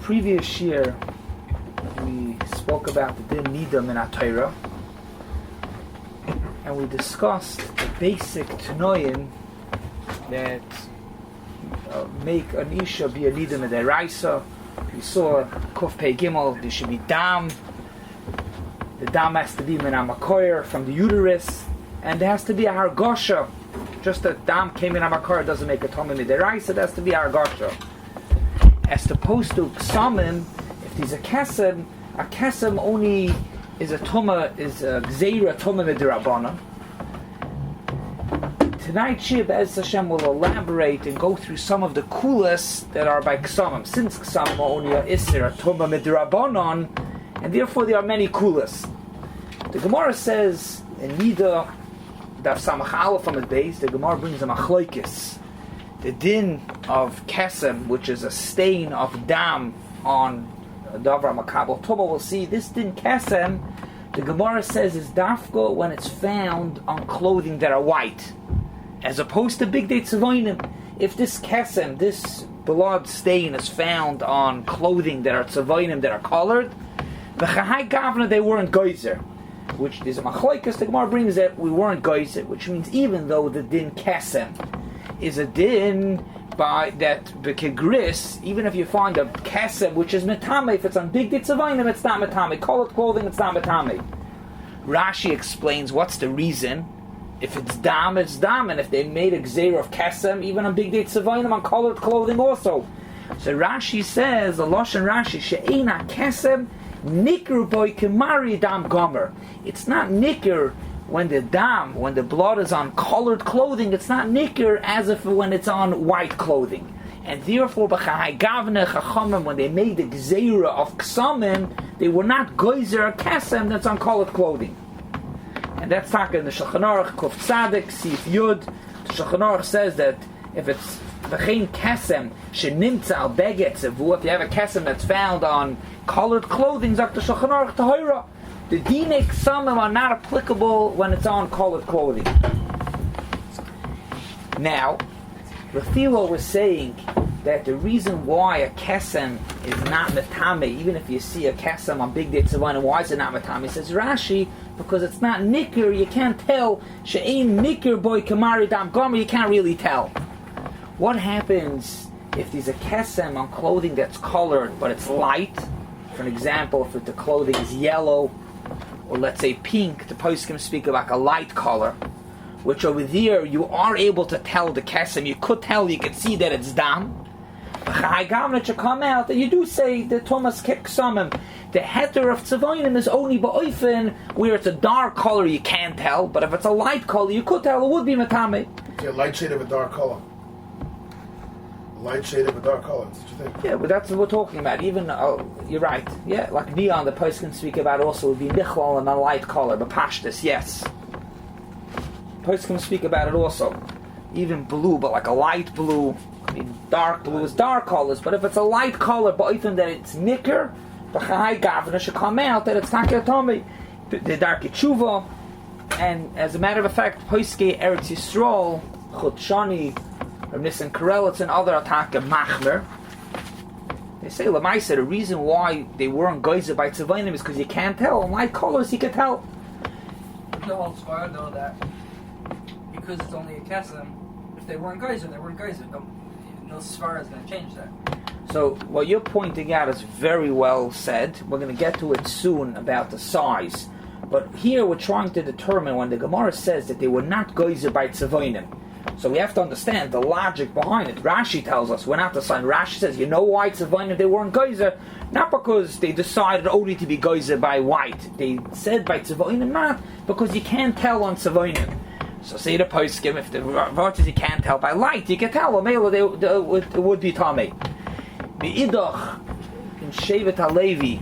previous year, we spoke about the din nidam in Torah, and we discussed the basic tanoim that make an isha be a nidam in deraisa. We saw Kuf Pei Gimel, there should be dam. The dam has to be min hamakoyer from the uterus, and there has to be a hargosha. Just that dam came in hamakoyer doesn't make a tomim in deraisa. It has to be a hargosha. As opposed to Kesomim, if there's a kesem only is a tuma, is a gzeira tuma midrabanan. Tonight, Shib Ez Hashem will elaborate and go through some of the coolest that are by Kesomim. Since Kesomim only are isir, a tuma midrabanan, and therefore there are many coolest. The Gemara says in Nida, Daf Samach Aleph from the base, the Gemara brings a machlokes. The din of kesem, which is a stain of dam on davar makabel tuma, we'll see this din kesem. The Gemara says is dafka when it's found on clothing that are white, as opposed to big day tzavonim. If this kesem, this blood stain, is found on clothing that are tzavonim that are colored, the chahai gavna they weren't geyser. Which is a machlokes. The Gemara brings that we weren't geyser, which means even though the din kesem is a din by that bekegris, even if you find a kesem which is metame, if it's on big ditzavainim, it's not metame. Colored clothing, it's not metame. Rashi explains what's the reason. If it's dam, it's dam, and if they made a gzeira of kesem, even on big ditzavainim, on colored clothing also. So Rashi says, the Lashon Rashi, she'ena kesem nikr boy kemari dam gomer. It's not nikr when the dam, when the blood is on colored clothing, it's not nikr as if when it's on white clothing. And therefore, b'chahai gavne chachamim, when they made the gzeira of Kesomim, they were not geyser or kesem that's on colored clothing. And that's talking in the Shulchan Aruch, Kuf Tzadik, Sif Yud. The Shulchan Aruch says that if it's v'chein kesem shenimtza al beget zevu, if you have a kesem that's found on colored clothing, zok the Shulchan Aruch tahira. The Dinei Kesomim are not applicable when it's on colored clothing. Now, Rafilo was saying that the reason why a kesem is not metame, even if you see a kesem on big day tzavon, why is it not metame? Says Rashi, because it's not nikr, you can't tell. She'ein nikr boy kamari dam gomer, you can't really tell. What happens if there's a kesem on clothing that's colored but it's light? For an example, if the clothing is yellow, or let's say pink, the poskim speak about a light color, which over there you are able to tell the kesem, you could tell, you could see that it's dam. That should come out that you do say the Thomas Kesomim. The heter of tzavonim is only ba'ofen where it's a dark color you can't tell, but if it's a light color you could tell, it would be metame. It's a light shade of a dark color. Light shade of a dark color. That's what you think? Yeah, but that's what we're talking about. Even you're right. Yeah, like neon, the post can speak about also would be nichlal and a light color, but pashtus, yes. Post can speak about it also. Even blue, but like a light blue. I mean, dark blue is dark colors, but if it's a light color, but even that it's nicker, the chai gavna should come out that it's takatomi, the dark tshuva, and as a matter of fact, Poiske Eretz Yisrael, Chutshani, or Nissen Karelitz and other attack machmer. They say Lamaisa, the reason why they weren't geyser by tzavainim is because you can't tell. In light colors you can tell. The whole squad know that because it's only a kesem. If they weren't geyser, they weren't geyser. No svar is going to change that. So what you're pointing out is very well said. We're going to get to it soon about the size. But here we're trying to determine when the Gemara says that they were not geyser by tzavainim. So we have to understand the logic behind it. Rashi tells us we're not the sign. Rashi says, you know why tzavanim they weren't geyser? Not because they decided only to be geyser by white. They said by tzavanim not, because you can't tell on tzavanim. So say the poskim, if the verses you can't tell by light, you can tell. It would be tamei. The idach in Shevet HaLevi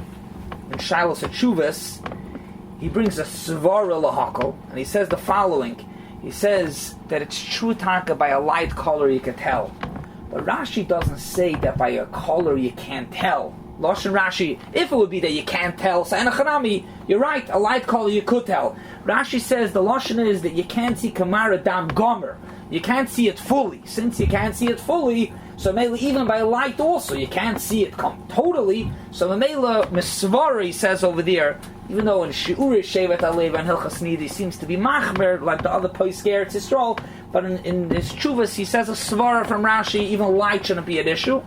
in Shilos HaTshuvas, he brings a svara lahakol, and he says the following. He says that it's true taka by a light color you can tell. But Rashi doesn't say that by a color you can't tell. Lashon Rashi, if it would be that you can't tell, so Hanami, you're right, a light color you could tell. Rashi says the Lashon is that you can't see Kamara Dam Gomer. You can't see it fully. Since you can't see it fully, so maybe even by light also, you can't see it totally. So Mamela Misvari says over there, even though in Shi'uri Shevet Alev and Hilchas Nidi seems to be Machmer, like the other Poisker Yisrael, but in his Chuvas he says a Svara from Rashi, even light shouldn't be an issue.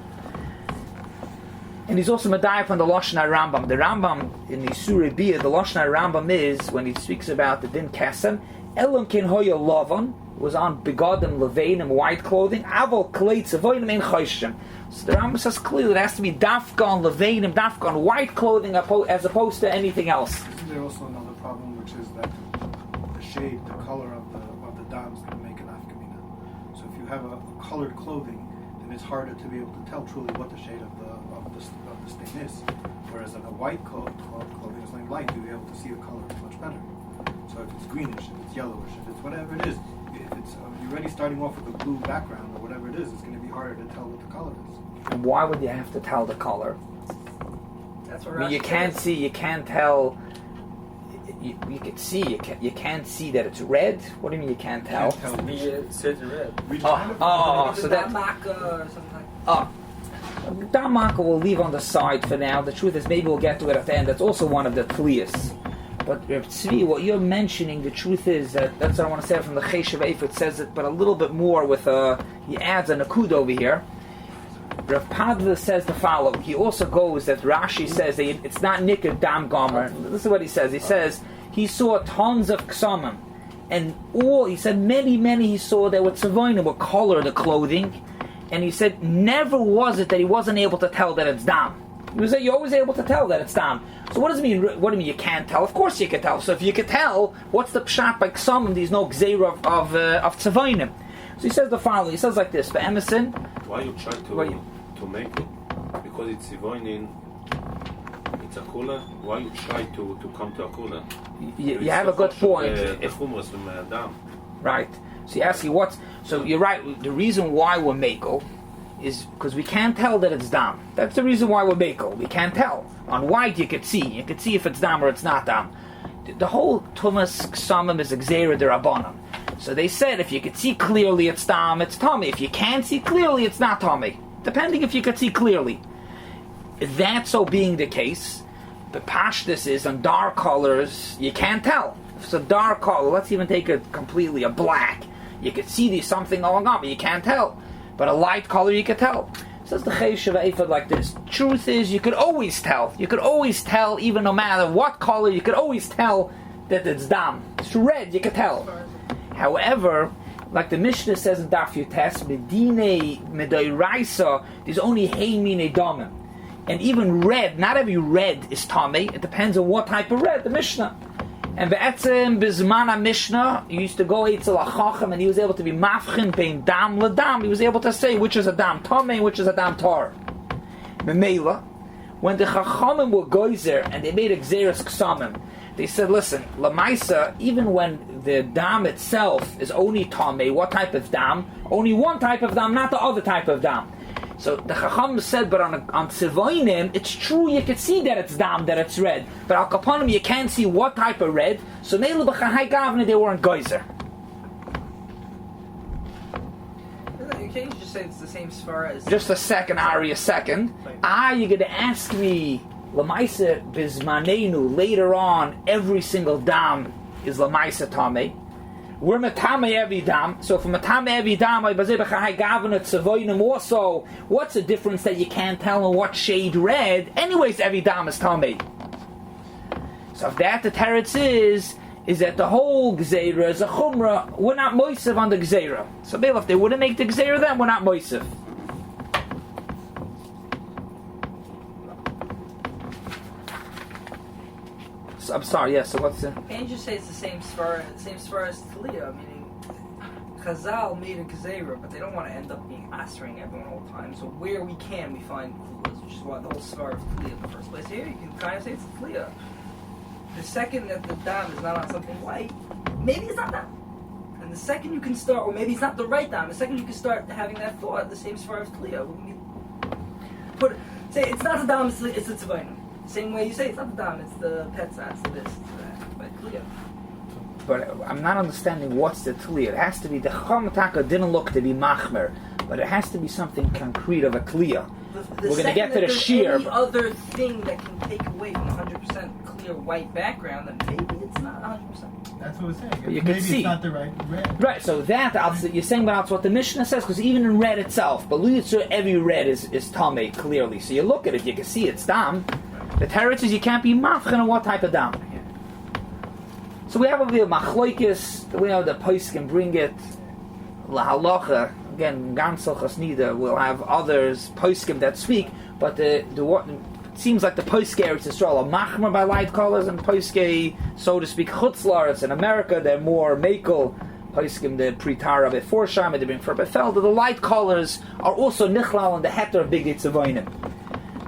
And he's also Medayah from the Lashon Rambam. The Rambam in the Surah Biyah, the Lashon Rambam is, when he speaks about the Din Kesem, Elam Kin Hoya Lavan, was on Begadim Levanim, white clothing, Aval Kleit Zavoinim Ein Choshem. So the Rambam says clearly it has to be Dafka on Levanim, Dafka on white clothing, as opposed to anything else. Isn't there also another problem, which is that the shade, the color of the dam is going to make an afkamina. So if you have a colored clothing, then it's harder to be able to tell truly what the shade of the stain is. Whereas in a white clothing, it's like light, you'll be able to see the color much better. So if it's greenish, if it's yellowish, if it's whatever it is, if it's you're already starting off with a blue background or whatever it is, it's going to be harder to tell what the color is. And why would you have to tell the color? That's what I mean, you can't see, you can't tell. You can see, you can't see that it's red. What do you mean you can't tell? It says red. So that. or something. Damaka we'll leave on the side for now. The truth is, maybe we'll get to it at the end. That's also one of the Tliyas. But Reb Tzvi, what you're mentioning, the truth is that's what I want to say from the Cheshav Eif. It says it, but a little bit more with he adds a nakud over here. Rav Padva says the following. He also goes that Rashi says that it's not Nikad Dam Gomer. This is what he says. He says he saw tons of Kesomim, and he said many he saw that with Tzavonim were color the clothing, and he said never was it that he wasn't able to tell that it's Dam. He was you're always able to tell that it's Dam. So what does it mean? What do you mean you can't tell? Of course you can tell. So if you can tell, what's the pshat by Kesomim? There's no gzeira of Tzavonim. So he says the following. He says like this: for Emerson, Why you try to make it? Because it's Sivoinin, it's a cooler. Why you try to come to a cooler? You have a good point. The hummus from Dam. Right. So you ask you what's. So you're right. The reason why we're makel is because we can't tell that it's dam. That's the reason why we're makel. We can't tell. On white you could see. You could see if it's dam or it's not dam. The whole tumas Kesomim is exera derabanan. So they said if you could see clearly it's dam, it's tummy. If you can't see clearly, it's not tummy. Depending if you could see clearly. That so being the case, the pashtus is on dark colors you can't tell. If it's a dark color, let's even take it completely a black. You could see there's something going on, but you can't tell. But a light color you could tell. Says the Cheshav Eifad like this. Truth is, you could always tell. You could always tell, even no matter what color, you could always tell that it's dam. It's red, you could tell. However, like the Mishnah says in Daf Yutes, Dinei Medairaisa, there's only Heimine Domim. And even red, not every red is Tameh. It depends on what type of red, the Mishnah. And Be'etzem Bizmana Mishnah, he used to go Eitzel HaChacham, and he was able to be Mafchin Bein Dam LeDam. He was able to say which is a Dam Tameh, which is a Dam Tar. Memela, when the Chachamim were Geyser, and they made Xeris Kesomim, they said, listen, Lamaisa, even when the dam itself is only Tameh, what type of dam? Only one type of dam, not the other type of dam. So the Chacham said, but on Tzivoinim, it's true you can see that it's dam, that it's red. But Al Kapanim, you can't see what type of red. So Meilu B'chahai Gavne, they weren't geyser. You can't just say it's the same svara as... Just a second, Ari, a second. You're going to ask me, Lamaisa Bizmanenu, later on, every single dam is Lamaisa Tameh. We're Matame every dam, so from Matame every dam, also, what's the difference that you can't tell on what shade red? Anyways, every dam is Tameh. So if that the teretz is that the whole Gzeira is a Chumrah, we're not Moisev on the Gzeira. So if they wouldn't make the Gzeira, then we're not Moisev. I'm sorry, yes, so what's the... Can't you just say it's the same svara as Talia, meaning Chazal made a Gezerah, but they don't want to end up being answering everyone all the time. So where we can, we find Kulas, which is why the whole svara of Talia in the first place. Here, you can kind of say it's Talia. The second that the dam is not on something white, maybe it's not dam. And the second you can start, or maybe it's not the right dam, the second you can start having that thought, the same svara of Talia. Say it's not the dam, it's the Tzavaina. Same way you say it's not the dam, it's the pet it's the this, it's that. But clear. but I'm not understanding what's the Tliya. It has to be, the Chacham Taka didn't look to be Machmer, but it has to be something concrete of a Tliya. We're going to get to the shear. Any other thing that can take away from 100% clear white background, then maybe it's not 100%. That's what we're saying. But you Maybe can see. it's not the right red. Right, so you're saying about what the Mishnah says, because even in red itself, but every red is Tameh, clearly. So you look at it, you can see it's Dam. The Teretz is you can't be mafchen on what type of Dam. So we have a bit of Machloikis, we know the Pais can bring it, Lahalacha, again, Gansel Chasnida, we'll have others, Paiskim that speak, but it seems like the Paiske Eretz Yisrael are machmer by light colors, and Paiske, so to speak, Chutzlaretz in America, they're more Makel, Paiskim, the Pritara before Sham, they bring for Befeld, the light colors are also Nichlal and the Heter of Big Day Tzavoinim.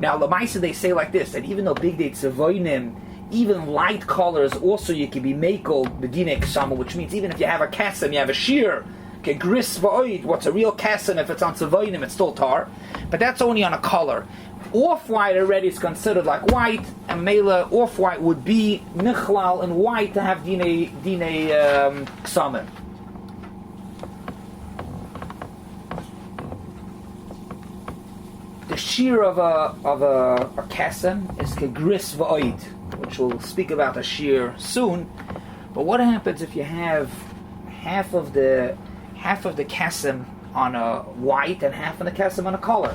Now, Lamaisa, they say like this, that even though Big Day Tzavoinim, even light colors, also you can be Makel, the Dinei Kesomim, which means even if you have a Kesem, you have a shear, Gris v'oid, what's a real Kesem, if it's on Tzavoinim, it's still tar, but that's only on a color. Off-white already is considered like white, and Mela off-white would be Nichlal and white to have Dinei Kesomim. The shear of a Kesem is Gris v'oid, which we'll speak about a shear soon. But what happens if you have half of the Kesem on a white and half of the Kesem on a color?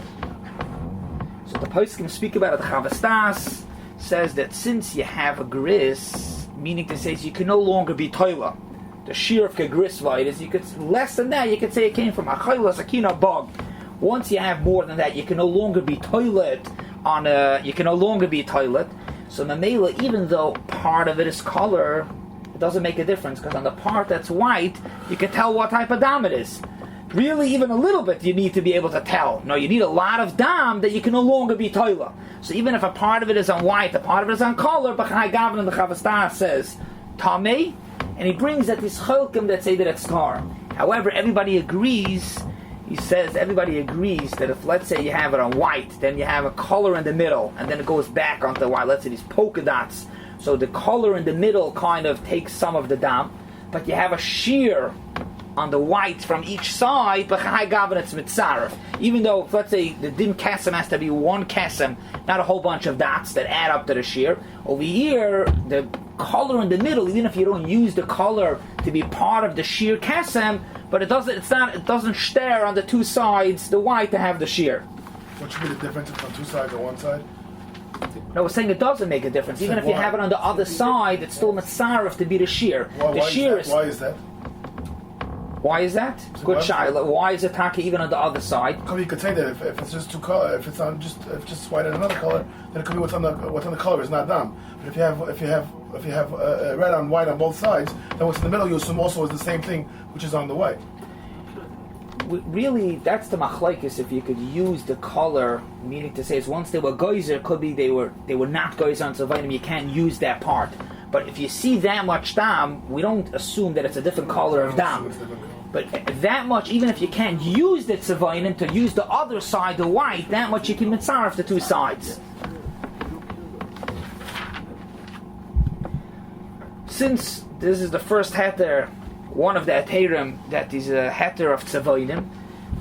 So the poskim speak about it. The Chavastas says that since you have a gris, meaning to say you can no longer be toila. The shear of gris v'oid is you could less than that. You could say it came from a chayla sakina bog. Once you have more than that, you can no longer be toilet on a. You can no longer be toilet. So Mamela, even though part of it is color, it doesn't make a difference because on the part that's white, you can tell what type of dam it is. Really, even a little bit, you need to be able to tell. No, you need a lot of dam that you can no longer be toila. So even if a part of it is on white, a part of it is on color, B'chai Gavin and the Chavastah says Tamei, and he brings that these cholkim that say that it's tar. However, everybody agrees. He says everybody agrees that if, let's say, you have it on white, then you have a color in the middle, and then it goes back onto white. Let's say these polka dots. So the color in the middle kind of takes some of the dam, but you have a shear on the white from each side, but high gavin it's mitzaref. Even though, let's say, the din kesem has to be one kesem, not a whole bunch of dots that add up to the shear. Over here, the color in the middle, even if you don't use the color to be part of the shear kesem, but it doesn't stare on the two sides, the white to have the shear. What should be the difference if on two sides or one side? No, we're saying it doesn't make a difference. Even if you have it on the other side, it's still mitzaref to be the shear. Why is that? Why is that? So Good shaila. Why is it taka even on the other side? Because you could say that if it's just two color, if it's just white and another color, then it could be what's on the color is not dam. But if you have red on white on both sides, then what's in the middle you assume also is the same thing which is on the white. Really, that's the machlaikis. If you could use the color, meaning to say, is once they were geyser, could be they were not geyser on tzavayim. You can't use that part. But if you see that much dam, we don't assume that it's a different color of dam. But that much, even if you can't use the tzavayim to use the other side, the white, that much you can mitzaref the two sides. Since this is the first heter, one of the Heterim that is a heter of tzavayim,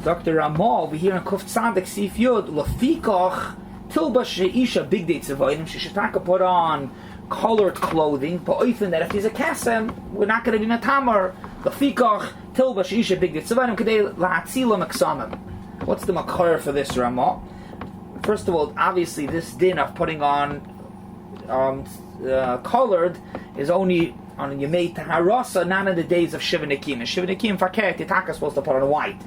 Dr. Ramal, we hear in Kuf Tzadek Sif Yod, Lefikoch Tilba Sheisha Big Day tzavayim, she should put on colored clothing, but often that if he's a kasem, we're not going to be metamar. Lefikoch Tilba Sheisha Big Day tzavayim Kedei Lahatzila Kesomim. What's the makar for this, Ramal? First of all, obviously this din of putting on colored is only on Yemei Taharasa, not in the days of Shiva Nekim. And Shiva Nekim Fakert, the Taka is supposed to put on white.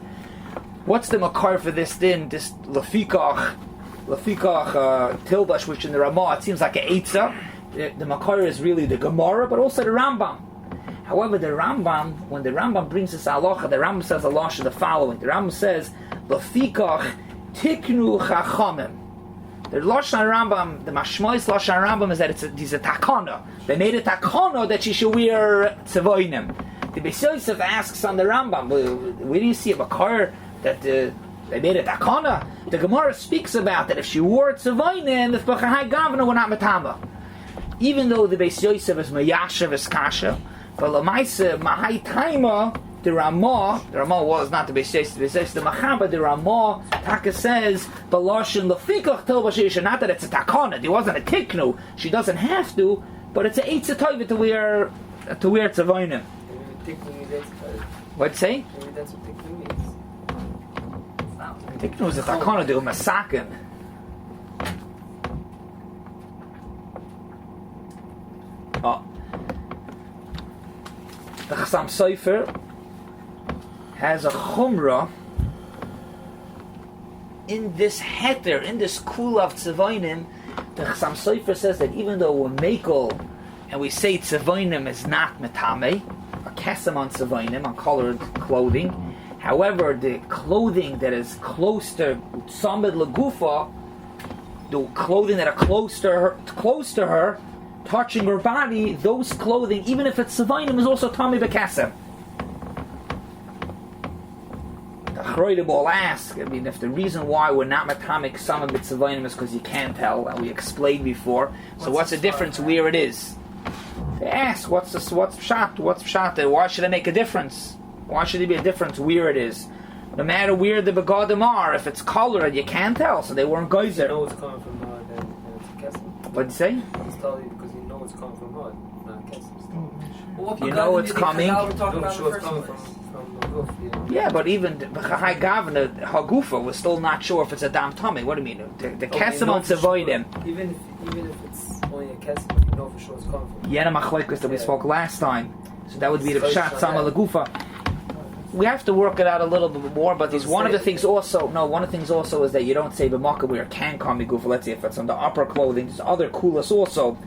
What's the makar for this din? This Lefikoch Tilbash, which in the Ramah it seems like an Eitzah. The makar is really the Gemara, but also the Rambam. However, the Rambam, when the Rambam brings this halacha, the Rambam says halacha the following. The Rambam says, Lefikoch Tiknu Chachamim. The Lashon Rambam, the Mashmois Lashon Rambam is that it's a takana. They made a takana that you should wear tzavoinim. The Beis Yosef asks on the Rambam, where do you see a makar that they made a takana? The Gemara speaks about that if she wore tzavoinim, if B'chahai Gavna were not metama. Even though the Beis Yosef is mayashav is kasha, But Lamaisa, Mahai Taima, the Ramah was not the Beishes, the Machaba, the Ramah, Taka says, Baloshin Lafikach Tel Bashisha, not that it's a Takana, it wasn't a Tiknu, she doesn't have to, but it's a Eitz Toiva to wear Tzavonim. What'd you say? Maybe that's what Tiknu means. Tiknu is a Takana, the Umasakin. Oh. The Chassam Sofer has a chumrah in this heter, in this kula of tzavonim. The Chassam Sofer says that even though we're mekel and we say tzavonim is not metame, a kesem on tzavonim, on colored clothing, however, the clothing that is close to tzamid lagufa, the clothing that are close to her, touching her body, those clothing, even if it's tzavonim, is also tami bekesem. Chroide will ask, if the reason why we're not matamic some of mitzvahim is because you can't tell, and we explained before. So what's the difference where it is? They ask, what's pshat? Why should it make a difference? Why should there be a difference where it is? No matter where the begadim are, if it's colored, you can't tell. So they weren't geyser. You know it's coming from mud, and it's a kesem. What'd you say? It's totally because you know it's coming from mud, not a kesem. Well, You know it's coming. We're talking about Sure the it's first coming place. from the roof. Yeah, but even Chachai Gavna Hagufa was still not sure if it's a dam tummy. What do you mean? The kesem on tzavodim. Even if it's only a kesem, you know for sure it's coming from. Yena machlekes that we spoke last time. So that would be the So pshat it's sama not lagufa. We have to work it out a little bit more, but one of the things also is that you don't say b'makah where it can come gufa. Let's say if it's on the upper clothing, there's other kulas also.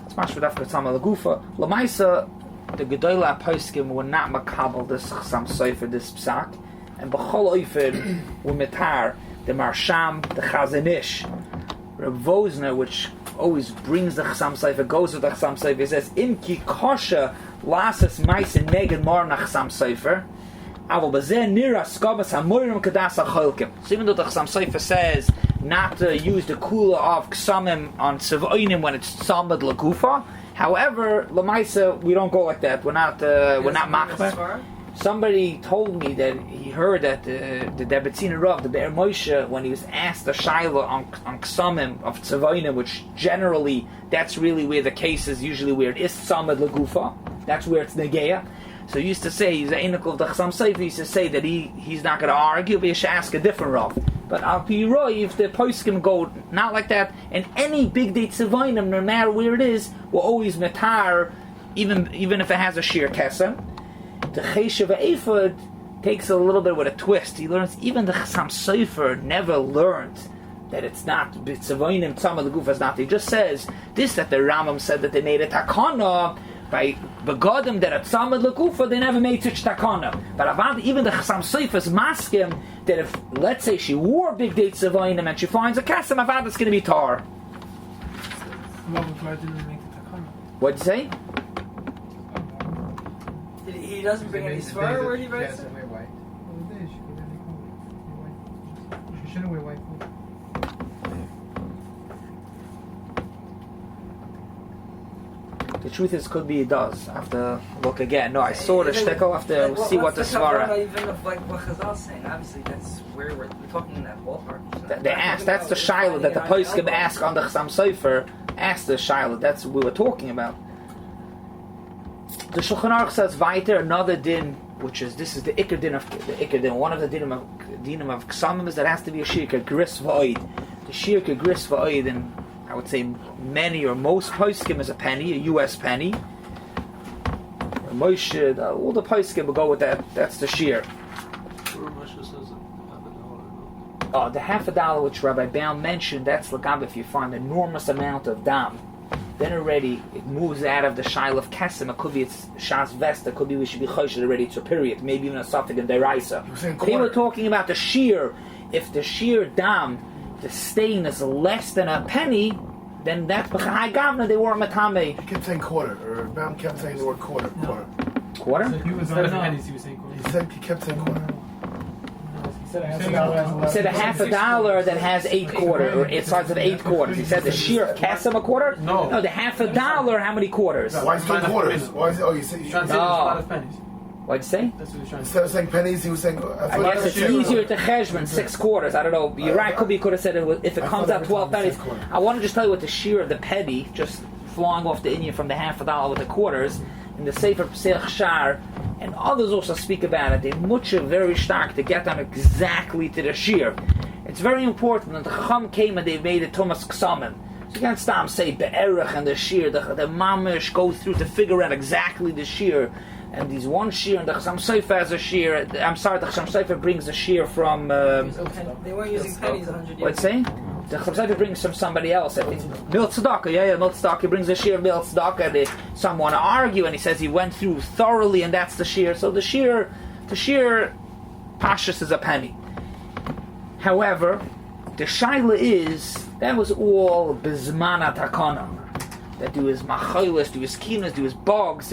It's mashma dafka sama lagufa. Lamaisa, the gedola poskim were not makabel this chasam sofer this psak, and b'chol oifen were mitar the marsham the chazanish, Reb Vosner, which always brings the Chassam Sofer, goes with the Chassam Sofer. He says, "Im ki kosher lasas ma'isen neged mar na Chassam Sofer, aval bazeh nira skabas hamorim kadas hacholkim." So even though the Chassam Sofer says not to use the kula of Kesomim on tzavonim when it's tzamad lagufa, however, lamaisa we don't go like that. We're not machmer. Somebody told me that he heard that the Debetziner Rav, the Be'er Moshe, when he was asked the Shaila on Kesomim of Tzavonim, which generally, that's really where the case is usually where it is Tzamad Lagufa, that's where it's Negeya. So he used to say, he's an Einik of the Chassam Sofer, he used to say that he's not going to argue, but he should ask a different Rav. But Al Pi Roi, if the poskim go not like that, and any big day Tzavonim, no matter where it is, will always metar, even if it has a sheer kesem. The Cheshav Ephod takes a little bit with a twist. He learns even the Chassam Sofer never learned that it's not Tzavonim Tzamad L'Gufa is not. He just says this, that the Rambam said that they made a takana by begadim that at Tzamad L'Gufa they never made such takana. But Avad, even the Chassam Sofer is masking that if let's say she wore big date Tzavonim and she finds a kasem, Avad it's going to be tar. What'd you say? He doesn't bring any svar where he writes it? She shouldn't wear white clothes. The truth is, could be it does. I have to look again. No, I saw the shtickle. I have to see what the svara. Even of like what Chazal saying, obviously that's where we're talking in that ballpark. They asked. That's the shiloh that the poskim ask on the Chassam Sofer. Asked the shiloh. That's what we were talking about. The Shulchan Aruch says weiter another din, which is this is the ikar din. One of the dinim of Kesomim is that it has to be a shirka gris va'oid. The shirka gris va'oid, and I would say many or most poskim is a penny, a U.S. penny. Moshe, all the poskim will go with that. That's the shir. The $50 which Rabbi Baum mentioned, that's l'gab if you find an enormous amount of dam. Then already it moves out of the shail of kesem. It could be it's shas vesta. It could be we should be choshed already. It's a period. Maybe even a suffix in deraisa. They were talking about the shear. If the shear dam, the stain is less than a penny, then that's b'chai gavna. They weren't matame. He kept saying quarter, or Baum kept saying the word quarter. Quarter? He was He kept saying quarter. Instead of $0.50 He said a half a dollar that has 8 quarters, or its size of 8 quarters. He said the shear of Kesem a quarter? No, the half a dollar, how many quarters? Why is it 2 quarters? Why is it? Oh, you say. Trying to say No. there's a lot of pennies. What'd you say? That's what he's trying to say. Instead of saying pennies, he was saying. I guess it's easier to cheshbon 6 quarters. I don't know. You're right. Could have said if it comes out 12 pennies. I want to just tell you what the shear of the penny, just flying off the Indian from the half a dollar with the quarters, in the Sefer Pesach Shar, and others also speak about it. They much very stark to get them exactly to the shear. It's very important that the Chacham came and they made it Thomas Kesomim. So you can't stop say be'erach and the shear. The mamish go through to figure out exactly the shear. And these one shear, and the Chasam Sofer has a shear. I'm sorry, the Chasam Sofer brings a shear from. They weren't using pennies 100 years. What's saying? The Chasam Sofer brings from somebody else. I think Mil Tzedakah. Mil Tzedakah. He brings a shear of Mil Tzedakah. Some want to argue, and he says he went through thoroughly, and that's the shear. So the shear, Pashas is a penny. However, the shaila is that was all bizmana takana. That there was macholis, there was kinas, there was bogs.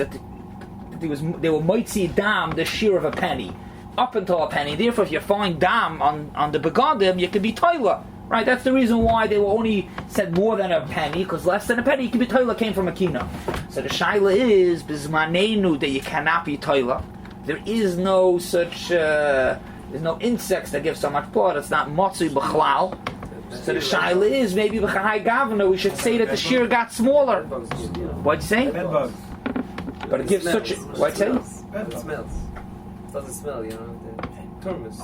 They were moitzi dam the shear of a penny, up until a penny. Therefore, if you find dam on the begadim, you could be toilet. Right? That's the reason why they were only said more than a penny, because less than a penny, you could be toilet came from a kina. So the shaila is bizmanenu that you cannot be toilet. There is no such. There's no insects that give so much blood. It's not motzui b'chlal. So the shaila is maybe b'chahai gavna. We should say that the shear got smaller. What'd you say? Bed bugs. But it gives such. What'd you say? It smells. It doesn't smell, you know. The turmus.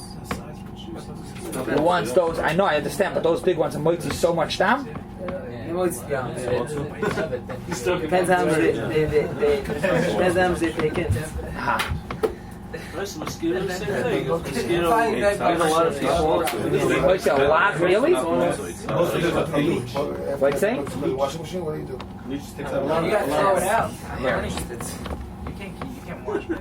The ones, those I know, I understand, but those big ones are moitzi so much dam. Depends how much they take it. Ha. Mosquitoes, same thing. Moitzi a lot, really? What'd you say? Washing machine. What do you do? You got to throw it out. Yeah. You can't wash it.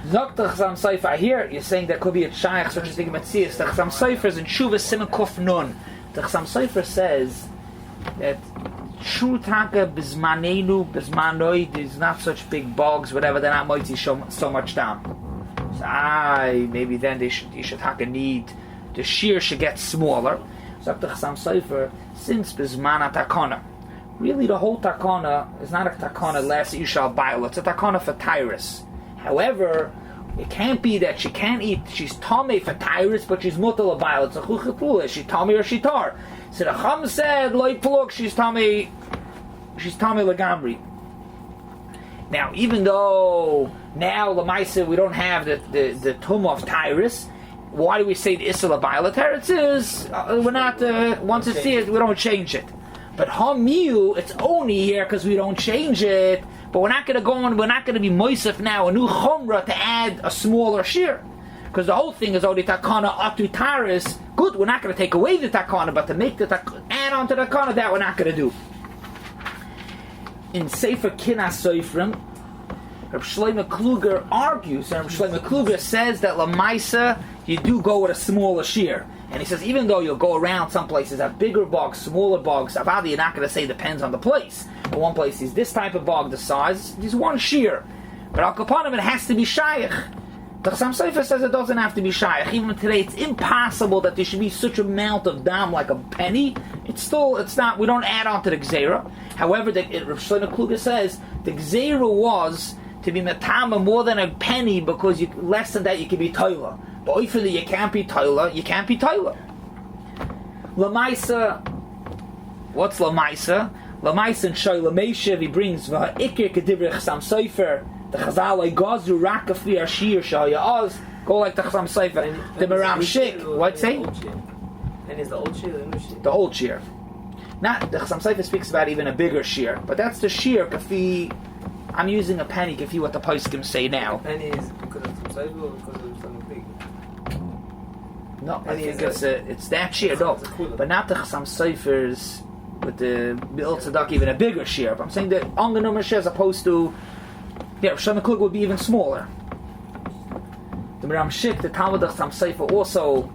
Zok the Chasam Sofer here, you're saying there could be a shaykh such as the Metzias. The Chasam Sofer is in Shuvah Siman Kuf Nun. The Chasam Sofer says that true taka bizmanenu, bizmanoi, there's not such big bugs, whatever, they're not moitzi so much down. So maybe then you should taka need, the shear should get smaller. So the Chasam Sofer, since bizmana takana, really the whole takana is not a takana less you shall bile, it's a takana for Tyrus. However, it can't be that she can't eat. She's tummy for Tyrus, but she's mutal bile. It's a chuchatula. Is she tummy or she tar? So the Chum said, "Loi pluk." She's tummy lagamri. Now, even though now lamaisa we don't have the tum of Tyrus, why do we say the isla bile? Teretz is we're not once it's here we don't change it. But hamiu, it's only here because we don't change it. But we're not going to go on. We're not going to be moisef now a new chumrah to add a smaller shear, because the whole thing is already takana atu taris. Good, we're not going to take away the takana, but to make the add on to the takana, that we're not going to do. In Sefer Kinas Soifrim, Reb Shlomo Kluger argues, and Reb Shlomo Kluger says that lamaisa you do go with a smaller shear. And he says, even though you'll go around some places have bigger bugs, smaller bugs, Avadi, you're not going to say depends on the place. But one place is this type of bug, the size, there's one shear. But Al Kapanim, it has to be shaykh. The Chasam Sofer says it doesn't have to be shaykh. Even today, it's impossible that there should be such amount of dam like a penny. It's not, we don't add on to the gzeira. However, Rav Shlomo Kluger says, the gzeira was to be metama more than a penny, because less than that you can be toilah. But if you can't be toilah, you can't be toilah. Lamaisa, what's Lamaisa? Lamaisa and Shoy Lameshev, he brings V'ha'ikir K'divrei Chasam Sofer, the Chazal Gazu Rakafi Ashir Shayaz, go like the Chasam Sofer, the Maram Shik, what'd say? And is the old shear the new shear? The old shear. Not, the Chasam Sofer speaks about even a bigger shear, but that's the shear, Kafi, I'm using a penny, Kafi, what the Poskim say now. Penny is because of some size or because of something big? No, I think it's that shear, no. But not the Chasam Sofer's with the Bil Tzedakah, even a bigger shear. But I'm saying that Anganumar shear as opposed to, Shlomo Kluger would be even smaller. The Maram Shik, the Talmud of Chasam Sofer also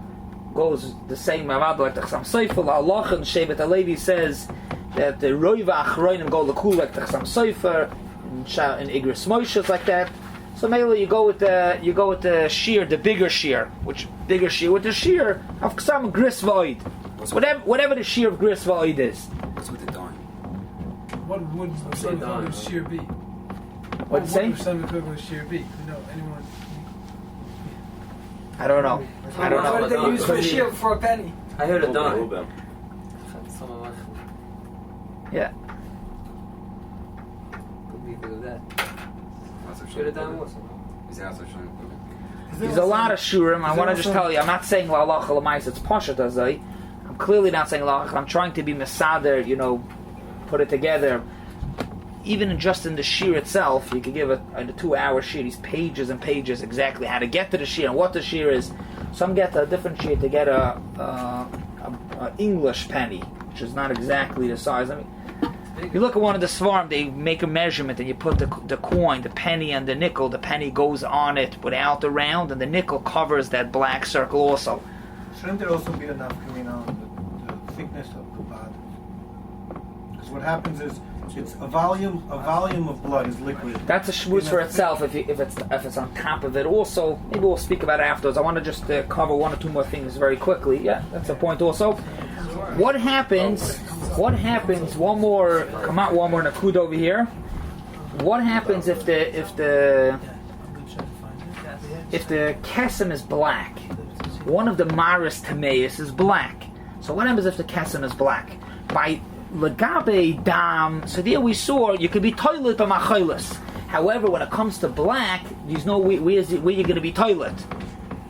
goes the same Mavad like the Chasam Sofer. Allah and Shevet HaLevi says that the Roiva Achroinim go Lakul like the Chasam Sofer, in Igris Moshe like that. So mainly you go with the shear, the bigger shear, with the shear of some gris void, whatever the shear of gris void is. What's with the dime? What would some equivalent shear be? What you say? would some equivalent shear be? You know, anyone? I don't know. What did they use for shear for a penny? I heard a dime. Rubel. Yeah. Could be because of that. What's the Should a dime also? Is that also showing? There's a lot of shurim. I want to just tell you, I'm not saying la halacha l'mais, it's pashat azay. I'm clearly not saying la halacha. I'm trying to be mesader, put it together. Even just in the shir itself, you could give a 2-hour shir, these pages and pages exactly how to get to the shir and what the shir is. Some get a different shir to get a English penny, which is not exactly the size. I mean, if you look at one of the svarim, they make a measurement and you put the coin, the penny and the nickel. The penny goes on it without the round, and the nickel covers that black circle also. Shouldn't there also be enough coming on the thickness of the body? Because what happens is it's a volume of blood is liquid. That's a shmooze for itself. If it's on top of it, also maybe we'll speak about it afterwards. I want to just cover 1 or 2 more things very quickly. Yeah, that's a point also. What happens? One more nakud over here. What happens if the kesem is black? One of the maris tameis is black. So what happens if the kesem is black? By legabe dam. So there we saw you could be toilet or machilas. However, when it comes to black, there's no where you're going to be toilet.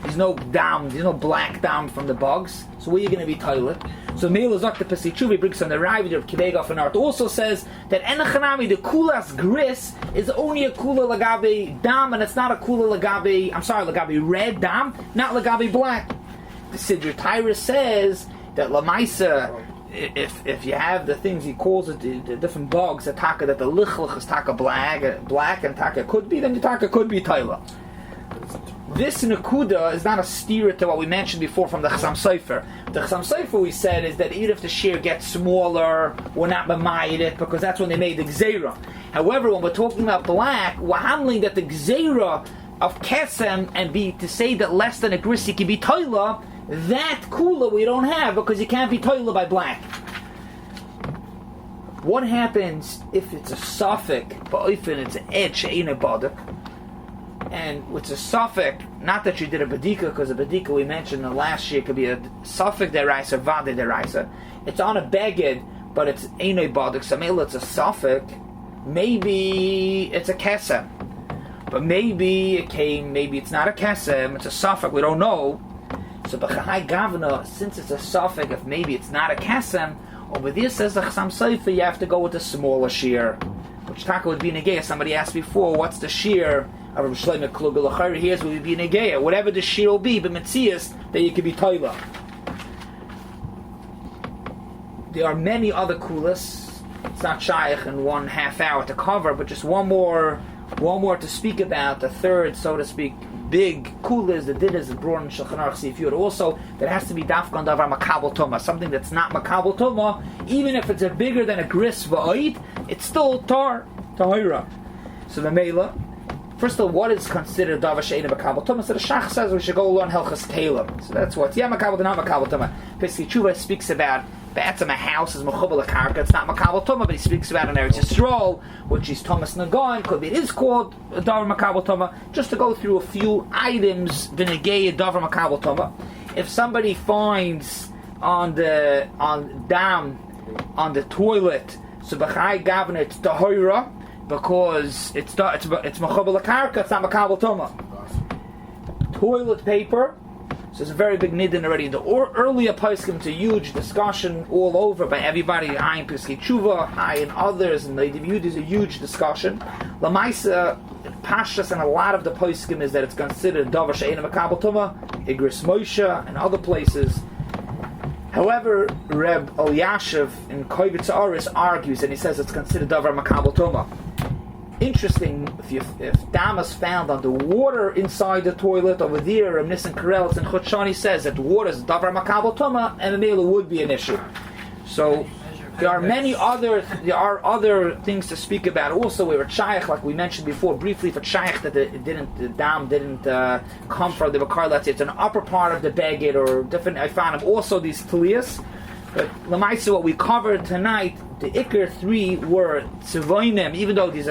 There's no dam. There's no black dam from the bugs. So where you're going to be toilet. So Meila Zakta Pesitchuvi brings on the Ravid of Kibegaf and Art also says that Enachanami, the kulas gris, is only a kula lagabe dam, and it's not a kula lagabe red dam, not lagabe black. The Siddur Tyrus says that Lamaisa, if you have the things he calls it, the different bugs, that the lichlach is taka black and taka could be, then the taka could be Taila. This Nakuda is not a steer to what we mentioned before from the Chasam Sofer. The Chasam Sofer we said is that even if the shear gets smaller, we're not b'mayid it because that's when they made the Gzeira. However, when we're talking about black, we're handling that the Gzeira of Kesem and to say that less than a grisi can be Toila, that Kula we don't have because you can't be Toila by black. What happens if it's a suffix, but often it's an edge, ain't a bodak? And with a suffix, not that you did a badika, because a badika we mentioned in the last year could be a suffix deraisa, vade deraisa. It's on a beged, but it's ain't a bodak. So maybe it's a suffix. Maybe it's a kesem, but maybe it's not a kesem. It's a suffix. We don't know. So b'chahai gavna, since it's a suffix, if maybe it's not a kesem, over there says the Chasam Sofer, you have to go with the smaller shear, which taka would be negaya. Somebody asked before, what's the shear? Here's would be negaya. Whatever the shear will be, but mitzias that you could be toila. There are many other kulas. It's not shaykh in 1.5 hour to cover, but just one more to speak about. The third, so to speak, big kulas, the dinas, the brought in Shulchan Aruch Sif Yud. Also, that has to be dafkan davar makabel tuma, something that's not makabel tuma. Even if it's bigger than a gris va'id, it's still tahira. So the meila. First of all, what is considered davar she'ena makabel tuma? So the Shach says we should go learn Hilchas Kalim. So that's what. Yeah, makabel, not makabel tuma. Pesach Tshuva speaks about Ba'atzam a house is mechubal karka. It's not makabel tuma, but he speaks about an Eretz Yisrael, which is Thomas Nagon. Could be it is called davar makabel tuma. Just to go through a few items, the negay davar makabel tuma. If somebody finds on the toilet, so b'chai gavna it's tahira, because it's mechubal karka. It's not makabel tuma. Toilet paper. So there's a very big nidin already. In the earlier poskim, it's a huge discussion all over by everybody. I in Piskei Tshuva, I and others, and Leidim Yud is a huge discussion. Lamaisa, Pashas, and a lot of the poskim is that it's considered davar she'ena makabel tuma, Igris Moshe, and other places. However, Reb Elyashiv in Kovetz Aris argues, and he says it's considered davar makabel tuma. Interesting, if dam is found on the water inside the toilet over there, Nissen Karelitz and Chutshani says that water is davar makabel tuma, and the mela would be an issue. So, There are other things to speak about. Also, where a shaykh, like we mentioned before briefly, if a shaykh that the dam didn't come from the bakar, let's say it's an upper part of the beged or different. I found them also these taliyas. But Lamaisa, what we covered tonight, the Iker 3 were Tzevoinim, even though these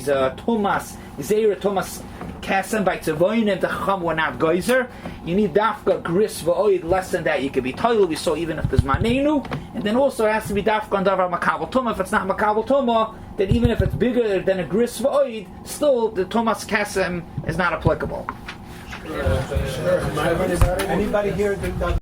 Thomas, Zeir Thomas Kesem by Tzevoinim, the Chacham were not Geyser. You need Dafka Gris V'oid, less than that. You could be Toil, we saw even if there's Manenu. And then also it has to be Dafka on Davar Makabal Toma. If it's not Makabal Toma, then even if it's bigger than a Gris V'oid, still the Thomas Kesem is not applicable. Sure. Anybody here think that